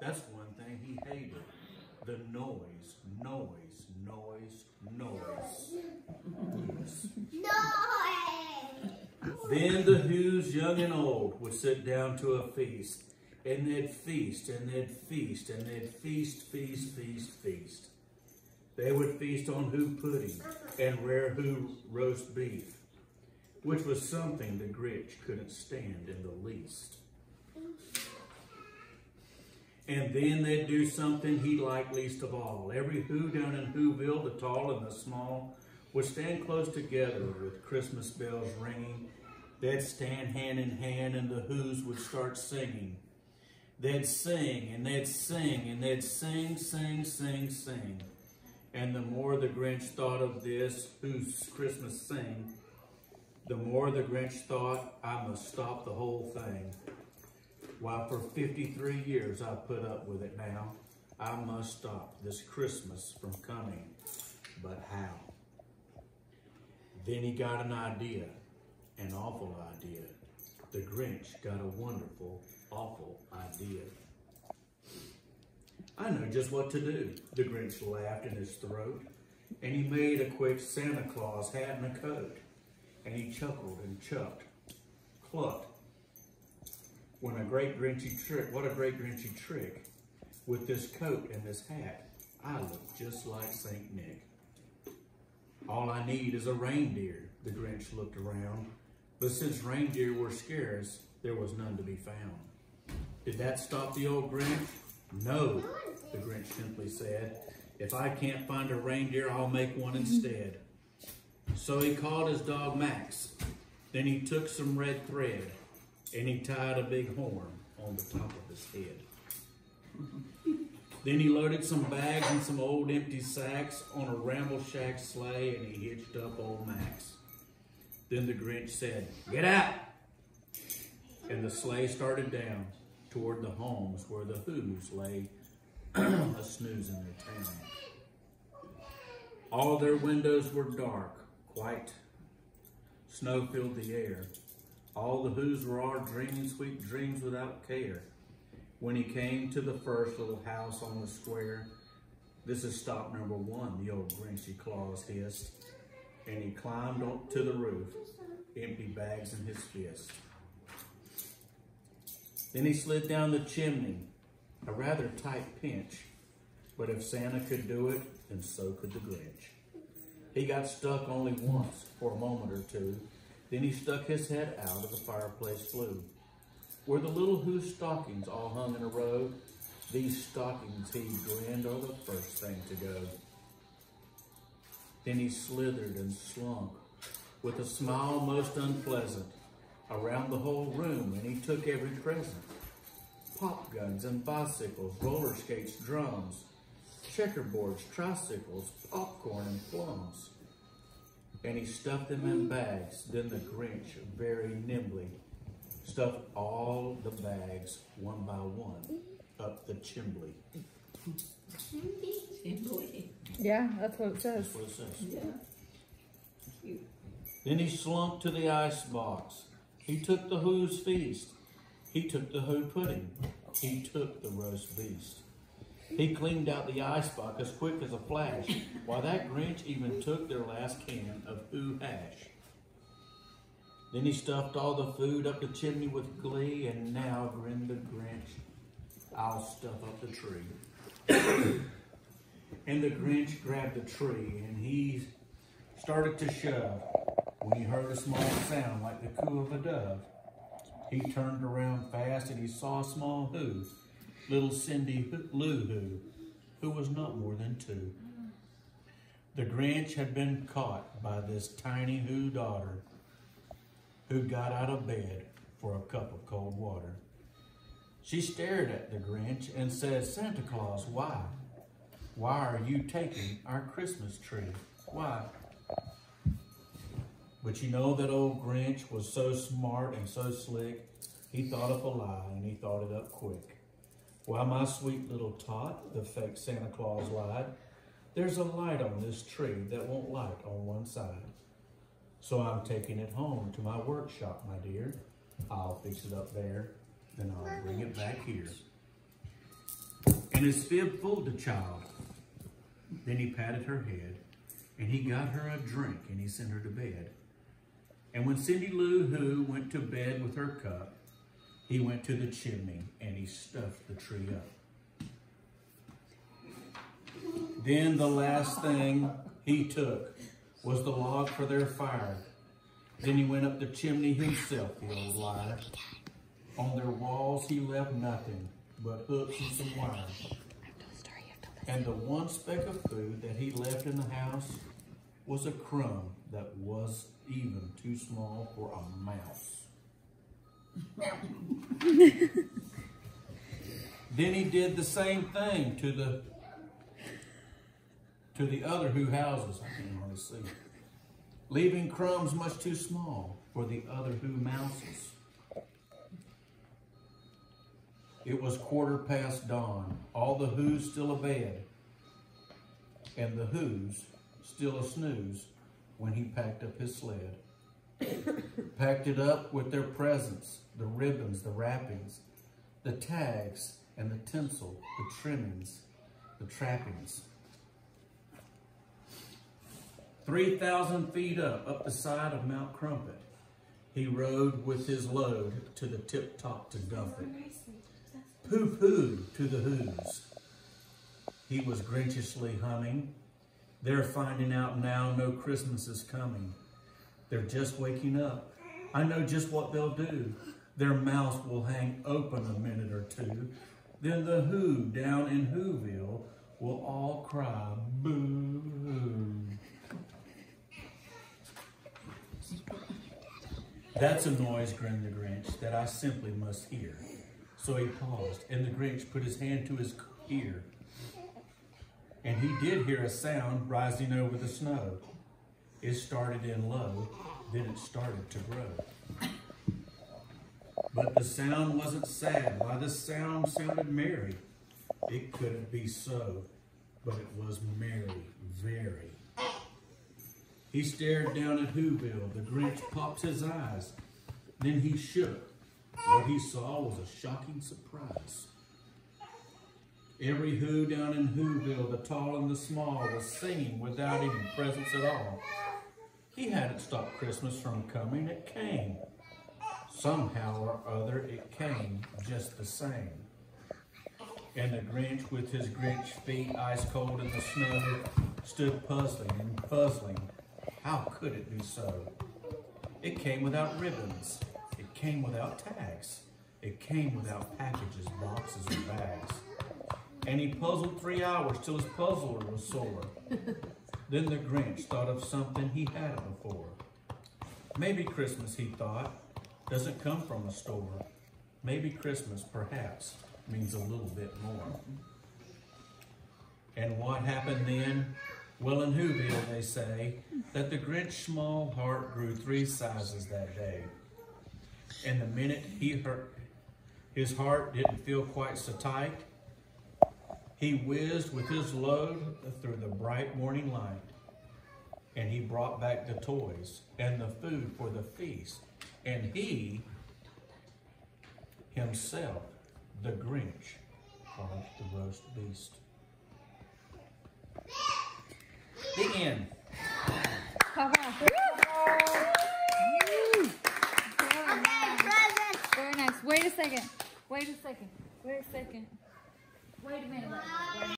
That's one thing he hated. The noise, noise, noise, noise. Yes. Then the Who's, young and old, would sit down to a feast. And they'd feast, and they'd feast, and they'd feast, feast, feast, feast. They would feast on Who pudding and rare Who roast beef, which was something the Grinch couldn't stand in the least. And then they'd do something he liked least of all. Every Who down in Whoville, the tall and the small, would stand close together with Christmas bells ringing. They'd stand hand in hand and the Who's would start singing. They'd sing and they'd sing and they'd sing, sing, sing, sing. And the more the Grinch thought of this Who's Christmas sing, the more the Grinch thought, I must stop the whole thing. While for 53 years I've put up with it now, I must stop this Christmas from coming. But how? Then he got an idea, an awful idea. The Grinch got a wonderful, awful idea. I know just what to do, the Grinch laughed in his throat, and he made a quick Santa Claus hat and a coat, and he chuckled and chucked, clucked. What a great Grinchy trick. With this coat and this hat, I look just like St. Nick. All I need is a reindeer, the Grinch looked around, but since reindeer were scarce, there was none to be found. Did that stop the old Grinch? No, the Grinch simply said. If I can't find a reindeer, I'll make one instead. So he called his dog Max. Then he took some red thread and he tied a big horn on the top of his head. Then he loaded some bags and some old empty sacks on a ramble-shack sleigh and he hitched up old Max. Then the Grinch said, "Get out!" And the sleigh started down toward the homes where the Who's lay a snooze in their town. All their windows were dark, white. Snow filled the air. All the Who's were all dreaming sweet dreams without care. When he came to the first little house on the square, "This is stop number one," the old Grinchy Claus hissed. And he climbed up to the roof, empty bags in his fist. Then he slid down the chimney, a rather tight pinch. But if Santa could do it, then so could the Grinch. He got stuck only once for a moment or two. Then he stuck his head out of the fireplace flue. Where the little Who's stockings all hung in a row, these stockings, he grinned, are the first thing to go. Then he slithered and slunk with a smile most unpleasant around the whole room, and he took every present. Pop guns and bicycles, roller skates, drums, checkerboards, tricycles, popcorn and plums. And he stuffed them in bags. Then the Grinch very nimbly stuffed all the bags one by one up the chimbley. Yeah, that's what it says. That's what it says. Yeah. Cute. Then he slunk to the ice box. He took the Who's feast. He took the Who pudding. He took the roast beast. He cleaned out the icebox as quick as a flash, while that Grinch even took their last can of Who hash. Then he stuffed all the food up the chimney with glee, and now, grinned the Grinch, I'll stuff up the tree. And the Grinch grabbed the tree, and he started to shove. When he heard a small sound like the coo of a dove, he turned around fast, and he saw a small Who, little Cindy Lou who was not more than 2. The Grinch had been caught by this tiny Who daughter, who got out of bed for a cup of cold water. She stared at the Grinch and said, "Santa Claus, why? Why are you taking our Christmas tree? Why?" But you know that old Grinch was so smart and so slick, he thought up a lie, and he thought it up quick. "Why, my sweet little tot," the fake Santa Claus lied, "there's a light on this tree that won't light on one side. So I'm taking it home to my workshop, my dear. I'll fix it up there, then I'll bring it back here." and his fib fooled the child. Then he patted her head, and he got her a drink, and he sent her to bed. And when Cindy Lou Who went to bed with her cup, he went to the chimney, and he stuffed the tree up. Then the last thing he took was the log for their fire. Then he went up the chimney himself, the old liar. On their walls he left nothing but hooks and some wire. And the one speck of food that he left in the house was a crumb that was even too small for a mouse. Then he did the same thing to the other Who houses, I can't hardly see, leaving crumbs much too small for the other Who mouses. It was 1/4 dawn, all the Who's still abed, and the Who's still a snooze when he packed up his sled. Packed it up with their presents, the ribbons, the wrappings, the tags, and the tinsel, the trimmings, the trappings. 3,000 feet up the side of Mount Crumpet, he rode with his load to the tip-top to dump it. Pooh-pooh to the Who's. He was Grinchishly humming. They're finding out now no Christmas is coming. They're just waking up. I know just what they'll do. Their mouths will hang open a minute or two. Then the Who down in Whoville will all cry boo. That's a noise, grinned the Grinch, that I simply must hear. So he paused, and the Grinch put his hand to his ear. And he did hear a sound rising over the snow. It started in low, then it started to grow. But the sound wasn't sad. Why, the sound sounded merry. It couldn't be so, but it was merry, very. He stared down at Whoville. The Grinch popped his eyes. Then he shook. What he saw was a shocking surprise. Every Who down in Whoville, the tall and the small, was singing without any presents at all. He hadn't stopped Christmas from coming. It came. Somehow or other, it came just the same. And the Grinch, with his Grinch feet ice cold in the snow, stood puzzling and puzzling. How could it be so? It came without ribbons. It came without tags. It came without packages, boxes, and bags. And he puzzled 3 hours till his puzzler was sore. Then the Grinch thought of something he hadn't before. Maybe Christmas, he thought, doesn't come from a store. Maybe Christmas, perhaps, means a little bit more. And what happened then? Well, in Whoville, they say that the Grinch's small heart grew 3 sizes that day. And the minute his heart didn't feel quite so tight, he whizzed with his load through the bright morning light. And he brought back the toys and the food for the feast. And he, himself, the Grinch, carved the roast beast. The end. Very nice. Wait a second. Wait a minute.